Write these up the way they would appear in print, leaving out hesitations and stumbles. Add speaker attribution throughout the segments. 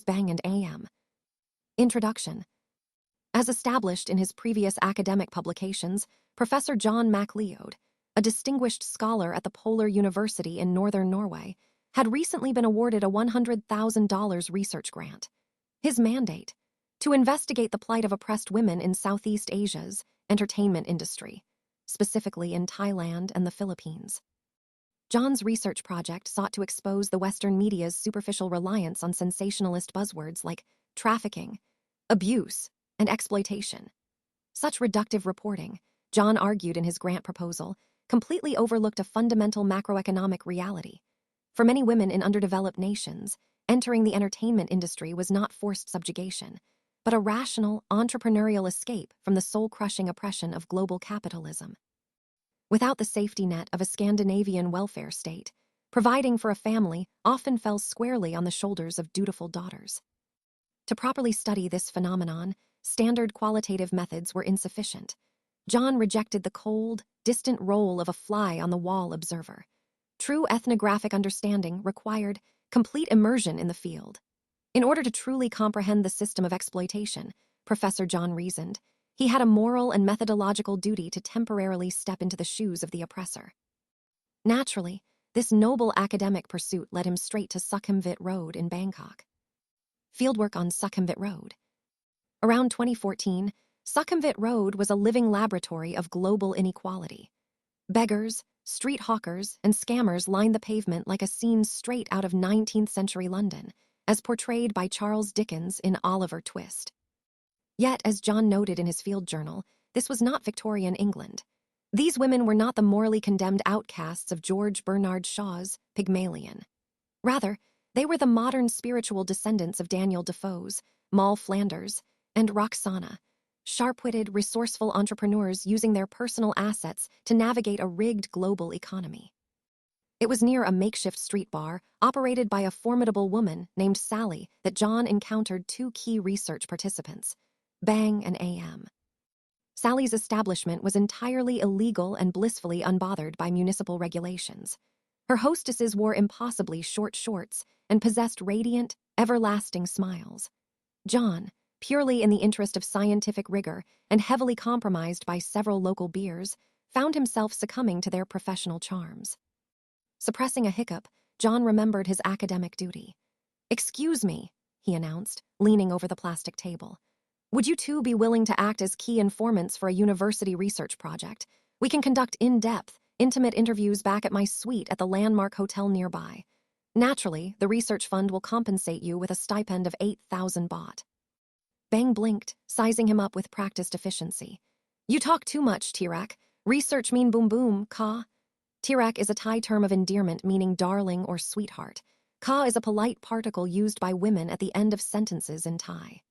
Speaker 1: Bang and AM. Introduction. As established in his previous academic publications, Professor John MacLeod, a distinguished scholar at the Polar University in northern Norway, had recently been awarded a $100,000 research grant. His mandate: to investigate the plight of oppressed women in Southeast Asia's entertainment industry, specifically in Thailand and the Philippines. John's research project sought to expose the Western media's superficial reliance on sensationalist buzzwords like trafficking, abuse, and exploitation. Such reductive reporting, John argued in his grant proposal, completely overlooked a fundamental macroeconomic reality. For many women in underdeveloped nations, entering the entertainment industry was not forced subjugation, but a rational, entrepreneurial escape from the soul-crushing oppression of global capitalism. Without the safety net of a Scandinavian welfare state, providing for a family often fell squarely on the shoulders of dutiful daughters. To properly study this phenomenon, standard qualitative methods were insufficient. John rejected the cold, distant role of a fly-on-the-wall observer. True ethnographic understanding required complete immersion in the field. In order to truly comprehend the system of exploitation, Professor John reasoned, he had a moral and methodological duty to temporarily step into the shoes of the oppressor. Naturally, this noble academic pursuit led him straight to Sukhumvit Road in Bangkok. Fieldwork on Sukhumvit Road. Around 2014, Sukhumvit Road was a living laboratory of global inequality. Beggars, street hawkers, and scammers lined the pavement like a scene straight out of 19th century London, as portrayed by Charles Dickens in Oliver Twist. Yet, as John noted in his field journal, this was not Victorian England. These women were not the morally condemned outcasts of George Bernard Shaw's Pygmalion. Rather, they were the modern spiritual descendants of Daniel Defoe's Moll Flanders and Roxana, sharp-witted, resourceful entrepreneurs using their personal assets to navigate a rigged global economy. It was near a makeshift street bar operated by a formidable woman named Sally that John encountered two key research participants, Bang and AM. Sally's establishment was entirely illegal and blissfully unbothered by municipal regulations. Her hostesses wore impossibly short shorts and possessed radiant, everlasting smiles. John, purely in the interest of scientific rigor and heavily compromised by several local beers, found himself succumbing to their professional charms. Suppressing a hiccup, John remembered his academic duty. "Excuse me," he announced, leaning over the plastic table. "Would you two be willing to act as key informants for a university research project? We can conduct in-depth, intimate interviews back at my suite at the Landmark Hotel nearby. Naturally, the research fund will compensate you with a stipend of 8,000 baht." Bang blinked, sizing him up with practiced efficiency. "You talk too much, Tirak. Research mean boom boom, ka?" Tirak is a Thai term of endearment meaning darling or sweetheart. Ka is a polite particle used by women at the end of sentences in Thai.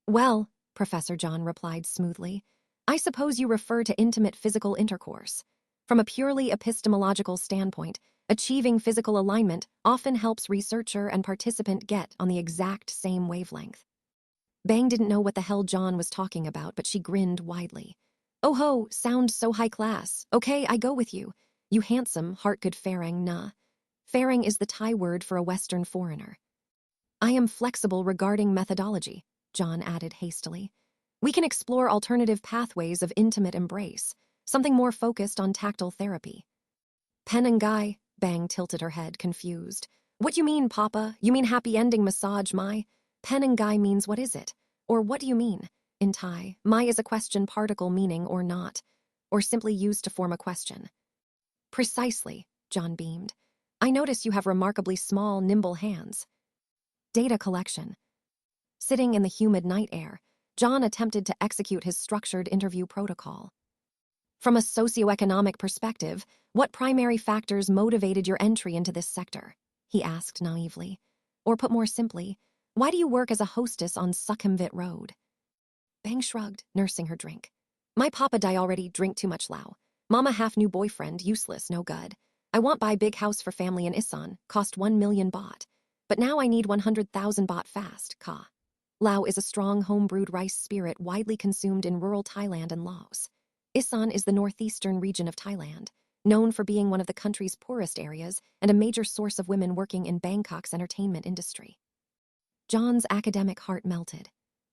Speaker 1: "Well," Professor John replied smoothly, "I suppose you refer to intimate physical intercourse. From a purely epistemological standpoint, achieving physical alignment often helps researcher and participant get on the exact same wavelength." Bang didn't know what the hell John was talking about, but she grinned widely. "Oh ho, sounds so high class. Okay, I go with you. You handsome, heart-good Farang na." Farang is the Thai word for a Western foreigner. "I am flexible regarding methodology," John added hastily. "We can explore alternative pathways of intimate embrace, something more focused on tactile therapy." "Penangai," Bang tilted her head, confused. "What you mean, Papa? You mean happy ending massage, Mai?" "Penangai means what is it? Or what do you mean?" In Thai, Mai is a question particle meaning or not, or simply used to form a question. "Precisely," John beamed. "I notice you have remarkably small, nimble hands." Data collection. Sitting in the humid night air, John attempted to execute his structured interview protocol. "From a socioeconomic perspective, what primary factors motivated your entry into this sector?" he asked naively. Or put more simply, why do you work as a hostess on Sukhumvit Road? Bang shrugged, nursing her drink. "My papa die already, drink too much lao. Mama half new boyfriend, useless, no good. I want buy big house for family in Isan, cost 1 million baht. But now I need 100,000 baht fast, ka." Lao is a strong home-brewed rice spirit widely consumed in rural Thailand and Laos. Isan is the northeastern region of Thailand, known for being one of the country's poorest areas and a major source of women working in Bangkok's entertainment industry. John's academic heart melted.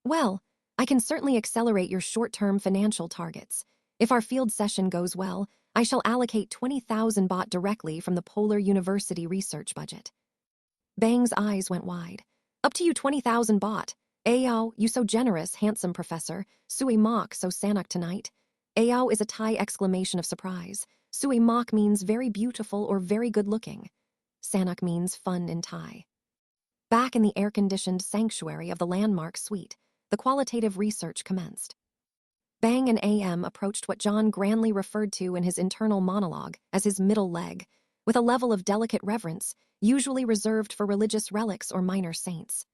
Speaker 1: Well, I can certainly accelerate your short-term financial targets. If our field session goes well, I shall allocate 20,000 baht directly from the Polar University research budget. Bang's eyes went wide. Up to you 20,000 baht. Ayao, you so generous, handsome professor. Sui Mok so sanak tonight. Ayao is a Thai exclamation of surprise. Sui Mok means very beautiful or very good-looking. Sanak means fun in Thai. Back in the air-conditioned sanctuary of the Landmark Suite, the qualitative research commenced. Bang and AM approached what John grandly referred to in his internal monologue as his middle leg, with a level of delicate reverence usually reserved for religious relics or minor saints.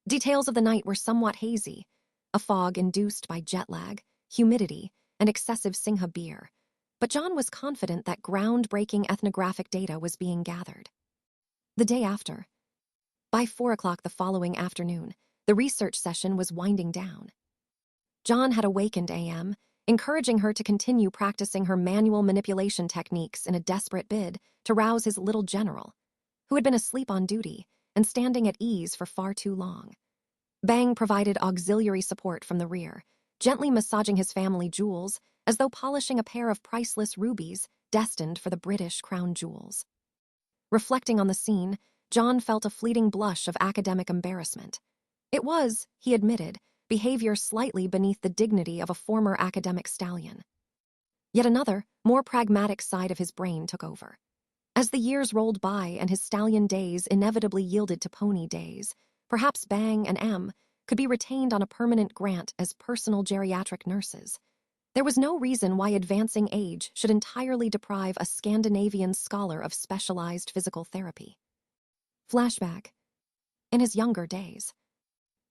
Speaker 1: Details of the night were somewhat hazy, a fog induced by jet lag, humidity, and excessive Singha beer, but John was confident that groundbreaking ethnographic data was being gathered. The day after, by 4 o'clock the following afternoon, the research session was winding down. John had awakened AM, encouraging her to continue practicing her manual manipulation techniques in a desperate bid to rouse his little general, who had been asleep on duty and standing at ease for far too long. Bang provided auxiliary support from the rear, gently massaging his family jewels as though polishing a pair of priceless rubies destined for the British crown jewels. Reflecting on the scene, John felt a fleeting blush of academic embarrassment. It was, he admitted, behavior slightly beneath the dignity of a former academic stallion. Yet another, more pragmatic side of his brain took over. As the years rolled by and his stallion days inevitably yielded to pony days, perhaps Bang and M could be retained on a permanent grant as personal geriatric nurses. There was no reason why advancing age should entirely deprive a Scandinavian scholar of specialized physical therapy. Flashback. In his younger days,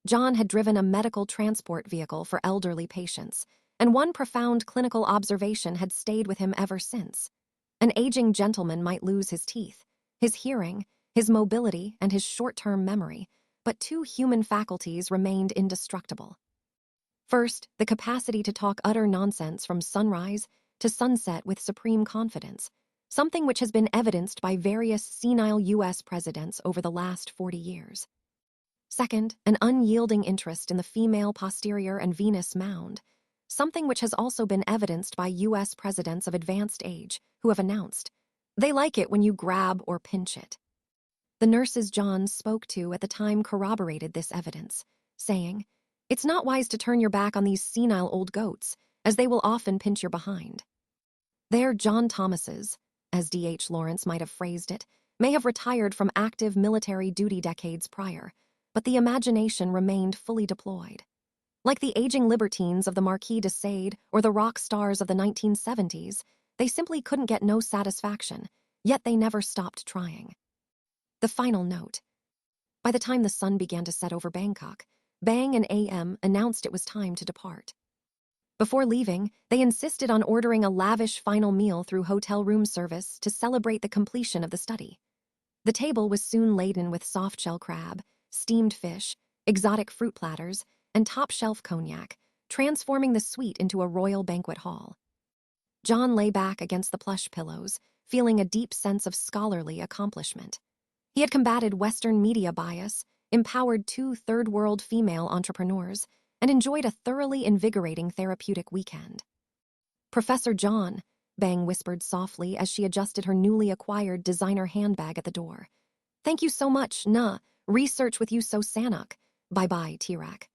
Speaker 1: John had driven a medical transport vehicle for elderly patients, and one profound clinical observation had stayed with him ever since. An aging gentleman might lose his teeth, his hearing, his mobility, and his short-term memory, but two human faculties remained indestructible. First, the capacity to talk utter nonsense from sunrise to sunset with supreme confidence, something which has been evidenced by various senile U.S. presidents over the last 40 years. Second, an unyielding interest in the female posterior and venous mound, something which has also been evidenced by U.S. presidents of advanced age who have announced, "They like it when you grab or pinch it." The nurses John spoke to at the time corroborated this evidence, saying, "It's not wise to turn your back on these senile old goats, as they will often pinch your behind." Their John Thomases, as D.H. Lawrence might have phrased it, may have retired from active military duty decades prior, but the imagination remained fully deployed. Like the aging libertines of the Marquis de Sade or the rock stars of the 1970s, they simply couldn't get no satisfaction, yet they never stopped trying. The final note. By the time the sun began to set over Bangkok, Bang and AM announced it was time to depart. Before leaving, they insisted on ordering a lavish final meal through hotel room service to celebrate the completion of the study. The table was soon laden with soft-shell crab, steamed fish, exotic fruit platters, and top-shelf cognac, transforming the suite into a royal banquet hall. John lay back against the plush pillows, feeling a deep sense of scholarly accomplishment. He had combated Western media bias, empowered two third-world female entrepreneurs, and enjoyed a thoroughly invigorating therapeutic weekend. "Professor John," Bang whispered softly as she adjusted her newly acquired designer handbag at the door. "Thank you so much, research with you so Sanuk. Bye-bye, Tirak."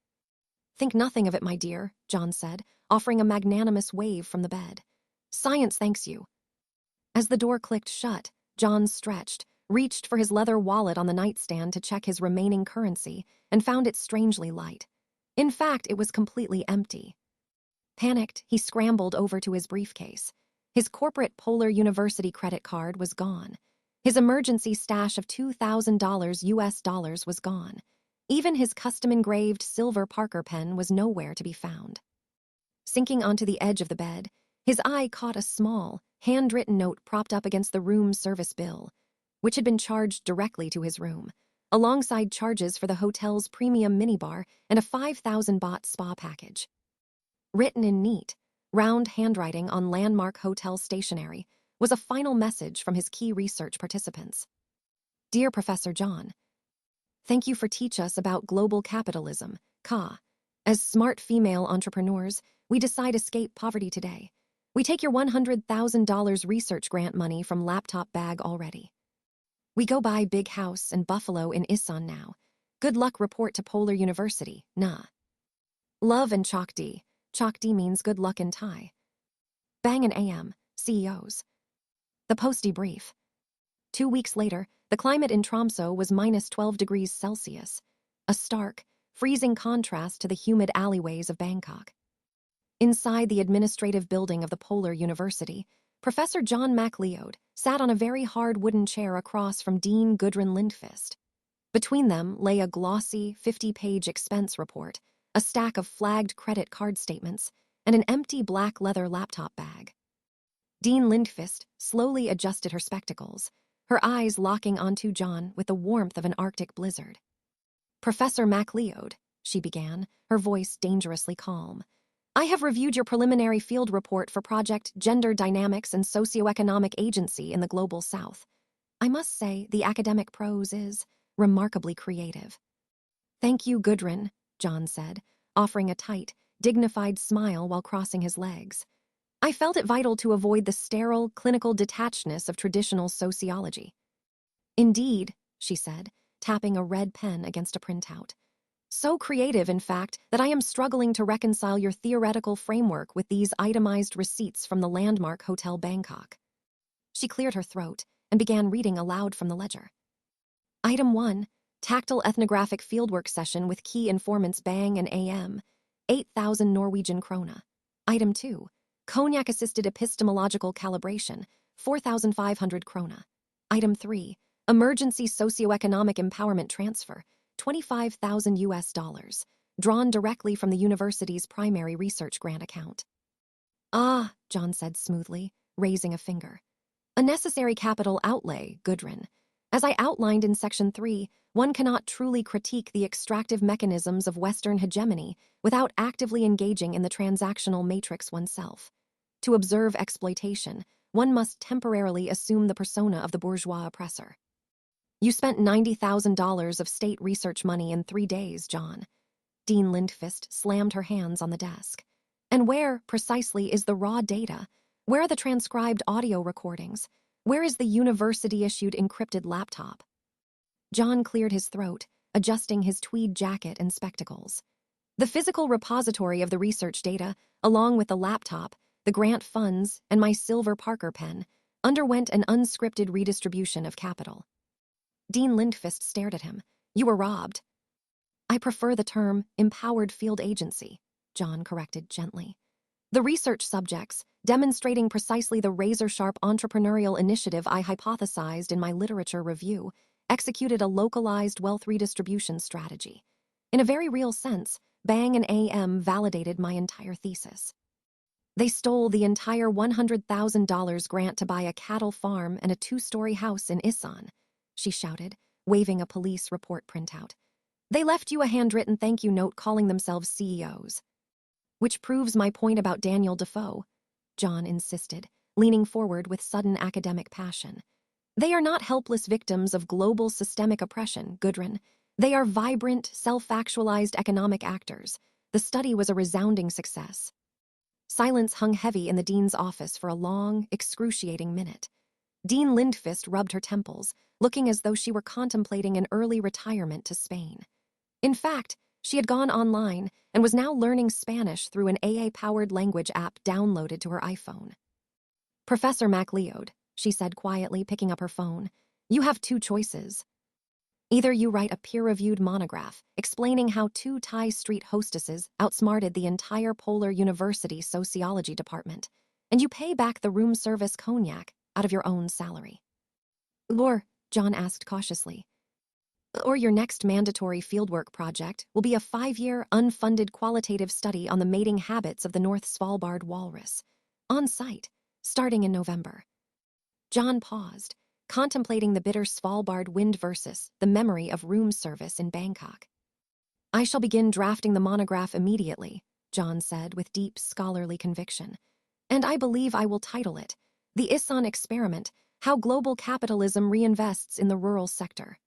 Speaker 1: "Think nothing of it, my dear," John said, offering a magnanimous wave from the bed. "Science thanks you." As the door clicked shut, John stretched, reached for his leather wallet on the nightstand to check his remaining currency, and found it strangely light. In fact, it was completely empty. Panicked, he scrambled over to his briefcase. His corporate Polar University credit card was gone. His emergency stash of $2,000 US dollars was gone. Even his custom-engraved silver Parker pen was nowhere to be found. Sinking onto the edge of the bed, his eye caught a small, handwritten note propped up against the room service bill, which had been charged directly to his room, alongside charges for the hotel's premium minibar and a 5,000 baht spa package. Written in neat, round handwriting on Landmark Hotel stationery was a final message from his key research participants. "Dear Professor John, Thank you for teach us about global capitalism, Ka. As smart female entrepreneurs, we decide escape poverty today. We take your $100,000 research grant money from laptop bag already. We go buy big house and Buffalo in Isan now. Good luck report to Polar University, nah. Love and Chokdi. Chokdi means good luck in Thai. Bang and AM, CEOs. The Posty brief. 2 weeks later, the climate in Tromsø was minus 12 degrees Celsius, a stark, freezing contrast to the humid alleyways of Bangkok. Inside the administrative building of the Polar University, Professor John MacLeod sat on a very hard wooden chair across from Dean Gudrun Lindqvist. Between them lay a glossy, 50-page expense report, a stack of flagged credit card statements, and an empty black leather laptop bag. Dean Lindqvist slowly adjusted her spectacles, her eyes locking onto John with the warmth of an Arctic blizzard. Professor MacLeod, she began, her voice dangerously calm. I have reviewed your preliminary field report for Project Gender Dynamics and Socioeconomic Agency in the Global South. I must say the academic prose is remarkably creative. Thank you, Gudrun, John said, offering a tight, dignified smile while crossing his legs. I felt it vital to avoid the sterile, clinical detachedness of traditional sociology. Indeed, she said, tapping a red pen against a printout. So creative, in fact, that I am struggling to reconcile your theoretical framework with these itemized receipts from the Landmark Hotel Bangkok. She cleared her throat and began reading aloud from the ledger. Item 1, Tactile Ethnographic Fieldwork Session with Key Informants Bang and AM, 8,000 Norwegian krona. Item 2, Cognac-Assisted Epistemological Calibration, 4,500 krona. Item 3, Emergency Socioeconomic Empowerment Transfer, 25,000 US dollars, drawn directly from the university's primary research grant account. Ah, John said smoothly, raising a finger. A necessary capital outlay, Gudrun. As I outlined in Section 3, one cannot truly critique the extractive mechanisms of Western hegemony without actively engaging in the transactional matrix oneself. To observe exploitation, one must temporarily assume the persona of the bourgeois oppressor. You spent $90,000 of state research money in 3 days, John. Dean Lindqvist slammed her hands on the desk. And where, precisely, is the raw data? Where are the transcribed audio recordings? Where is the university-issued encrypted laptop? John cleared his throat, adjusting his tweed jacket and spectacles. The physical repository of the research data, along with the laptop, the grant funds, and my silver Parker pen, underwent an unscripted redistribution of capital. Dean Lindqvist stared at him. You were robbed. I prefer the term empowered field agency, John corrected gently. The research subjects, demonstrating precisely the razor-sharp entrepreneurial initiative I hypothesized in my literature review, executed a localized wealth redistribution strategy. In a very real sense, Bang and AM validated my entire thesis. They stole the entire $100,000 grant to buy a cattle farm and a 2-story house in Isan, she shouted, waving a police report printout. They left you a handwritten thank you note calling themselves CEOs. Which proves my point about Daniel Defoe, John insisted, leaning forward with sudden academic passion. They are not helpless victims of global systemic oppression, Gudrun. They are vibrant, self-actualized economic actors. The study was a resounding success. Silence hung heavy in the dean's office for a long, excruciating minute. Dean Lindqvist rubbed her temples, looking as though she were contemplating an early retirement to Spain. In fact, she had gone online and was now learning Spanish through an AA-powered language app downloaded to her iPhone. Professor MacLeod, she said quietly, picking up her phone, you have 2 choices. Either you write a peer-reviewed monograph explaining how 2 Thai street hostesses outsmarted the entire Polar University sociology department, and you pay back the room service cognac out of your own salary. Or, John asked cautiously, or your next mandatory fieldwork project will be a 5-year, unfunded qualitative study on the mating habits of the North Svalbard walrus, on site, starting in November. John paused, contemplating the bitter Svalbard wind versus the memory of room service in Bangkok. I shall begin drafting the monograph immediately, John said with deep scholarly conviction. And I believe I will title it, The Isan Experiment, How Global Capitalism Reinvests in the Rural Sector.